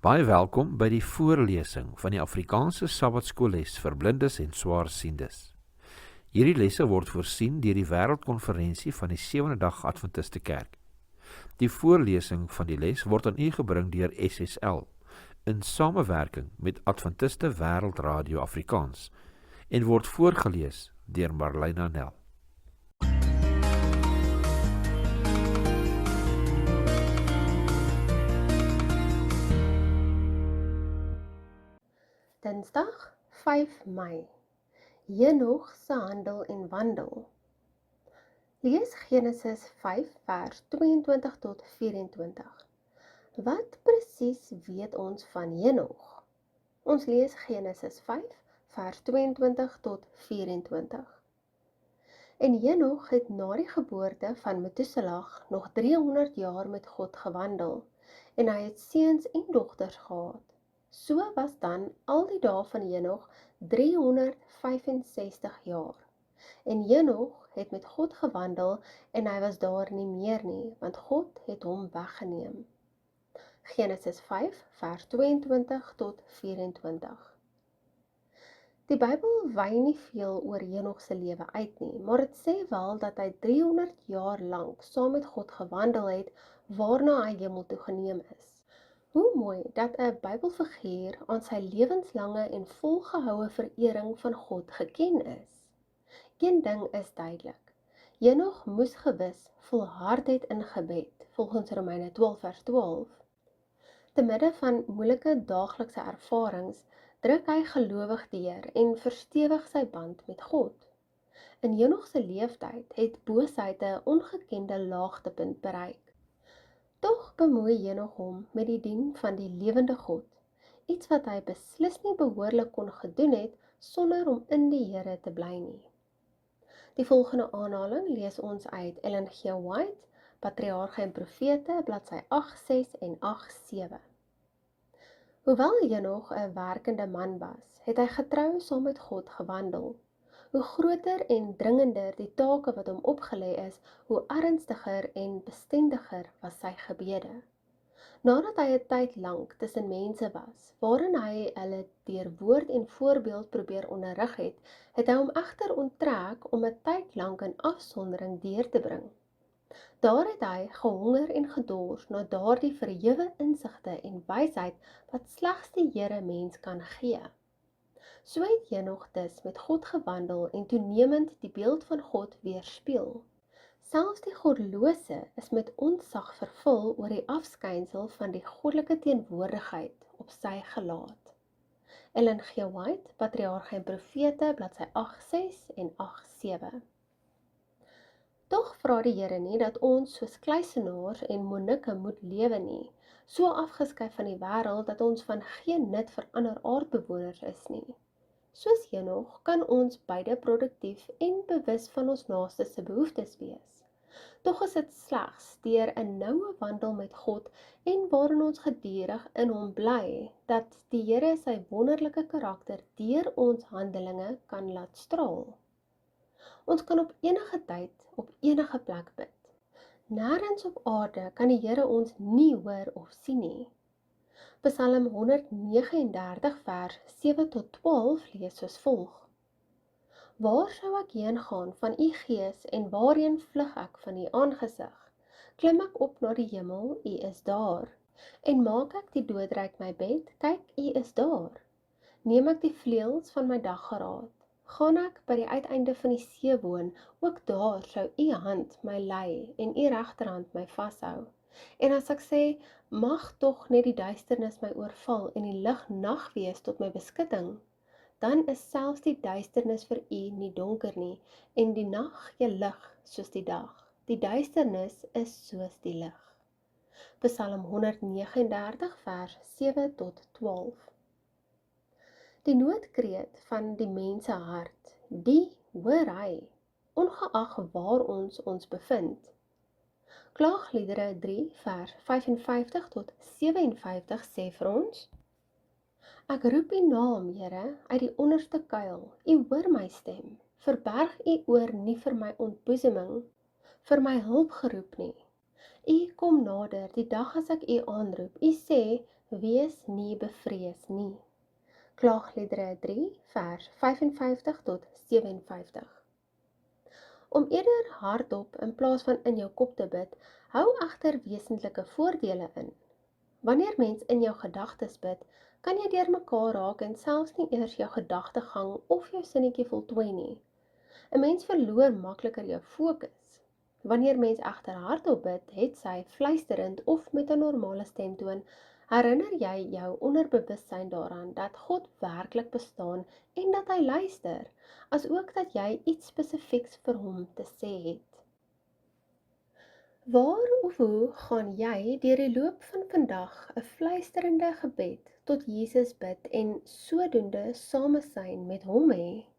Baie welkom by die voorlesing van die Afrikaanse Sabbatskoolles vir blindes en swaarsiendes. Hierdie lesse word voorsien deur die Wêreldkonferensie van die Sewende Dag Adventiste Kerk. Die voorlesing van die les word aan u gebring deur SSL in samewerking met Adventiste Wêreldradio Afrikaans en word voorgeles deur Marlena Nel. Dinsdag 5 Mei. Henog se handel en wandel. Lees Genesis 5 vers 22 tot 24. Wat presies weet ons van Henog? Ons lees Genesis 5 vers 22 tot 24. En Henog het na die geboorte van Methuselah nog 300 jaar met God gewandel, en hy het seuns en dogters gehad. So was dan al die dae van Henog 365 jaar. En Henog het met God gewandel en hy was daar nie meer nie, want God het hom weggeneem. Genesis 5 vers 22 tot 24. Die Bybel wy nie veel oor Henog se lewe uit nie, maar dit sê wel dat hy 300 jaar lank saam met God gewandel het, waarna hy hemel toe geneem is. Hoe mooi dat 'n Bybelfiguur aan sy lewenslange en volgehoue verering van God geken is. Een ding is duidelik. Henog moes gewis volhard het in gebed, volgens Romeine 12 vers 12. Te midde van moeilike daaglikse ervarings, druk hy gelowig deur en verstewig sy band met God. In Henog se leeftyd het boosheid 'n ongekende laagtepunt bereik. Tog bemoei Henog hom met die dien van die lewende God, iets wat hy beslis nie behoorlik kon gedoen het sonder om in die Here te bly nie. Die volgende aanhaling lees ons uit Ellen G. White, Patriarge en Profete, bladsy 8.6 en 8.7. Hoewel Henog 'n werkende man was, het hy getrou saam met God gewandel. Hoe groter en dringender die take wat hom opgelê is, hoe ernstiger en bestendiger was sy gebede. Nadat hy 'n tyd lank tussen mense was, waarin hy hulle deur woord en voorbeeld probeer onderrig het, het hy hom egter onttrek om 'n tyd lank in afsondering deur te bring. Daar het hy gehonger en gedors na daardie verhewe insigte en wysheid wat slegs die Here mens kan gee. So het Henog dus met God gewandel en toenemend die beeld van God weerspieël. Selfs die goddelose is met ontzag vervul oor die afskynsel van die goddelike teenwoordigheid op sy gelaat. Ellen G. White, Patriarge en Profete, bladsy 8.6 en 8.7. Tog vra die Here nie dat ons soos kluisenaars en monnikke moet lewe nie, so afgeskei van die wêreld dat ons van geen nut vir ander aardbewoners is nie. Soos Henog kan ons beide produktief en bewus van ons naaste se behoeftes wees. Tog is dit slegs deur 'n noue wandel met God en waarin ons gedurig in hom bly, dat die Here sy wonderlike karakter deur ons handelinge kan laat straal. Ons kan op enige tyd, op enige plek bid. Nêrens op aarde kan die Here ons nie hoor of sien nie. Psalm 139 vers 7 tot 12 lees soos volg. Waar sou ek heen gaan van u gees en waarheen vlug ek van u aangesig? Klim ek op na die hemel, u is daar. En maak ek die doodryk my bed, kyk, u is daar. Neem ek die vleuels van my daggeraad, gaan ek by die uiteinde van die see woon, ook daar sou u hand my lei en u regterhand my vashou. En as ek sê, mag tog net die duisternis my oorval en die lig nag wees tot my beskutting, dan is selfs die duisternis vir u nie donker nie, en die nag gee lig soos die dag. Die duisternis is soos die lig. Psalm 139 vers 7 tot 12. Die noodkreet van die mense hart, die hoor hy, ongeag waar ons bevind. Klaagliedere 3 vers 55 tot 57 sê vir ons: Ek roep u naam, Here, uit die onderste kuil, u hoor my stem, verberg u oor nie vir my ontboezeming, vir my hulp geroep nie. U kom nader die dag as ek u aanroep, u sê, Wees nie bevrees nie. Klaagliedere 3 vers 55 tot 57. Om eerder hardop in plaas van in jou kop te bid, hou egter wesentlike voordele in. Wanneer mens in jou gedagtes bid, kan jy deurmekaar raak en selfs nie eers jou gedagtegang of jou sinnetjie voltooi nie. 'n Mens verloor makliker jou fokus. Wanneer mens egter hardop bid, het sy fluisterend of met 'n normale stemtoon, herinner jy jou onderbewussyn daaraan dat God werklik bestaan en dat hy luister, asook dat jy iets spesifieks vir hom te sê het. Waar of hoe gaan jy deur die loop van vandag 'n fluisterende gebed tot Jesus bid en sodoende samesyn met hom hê?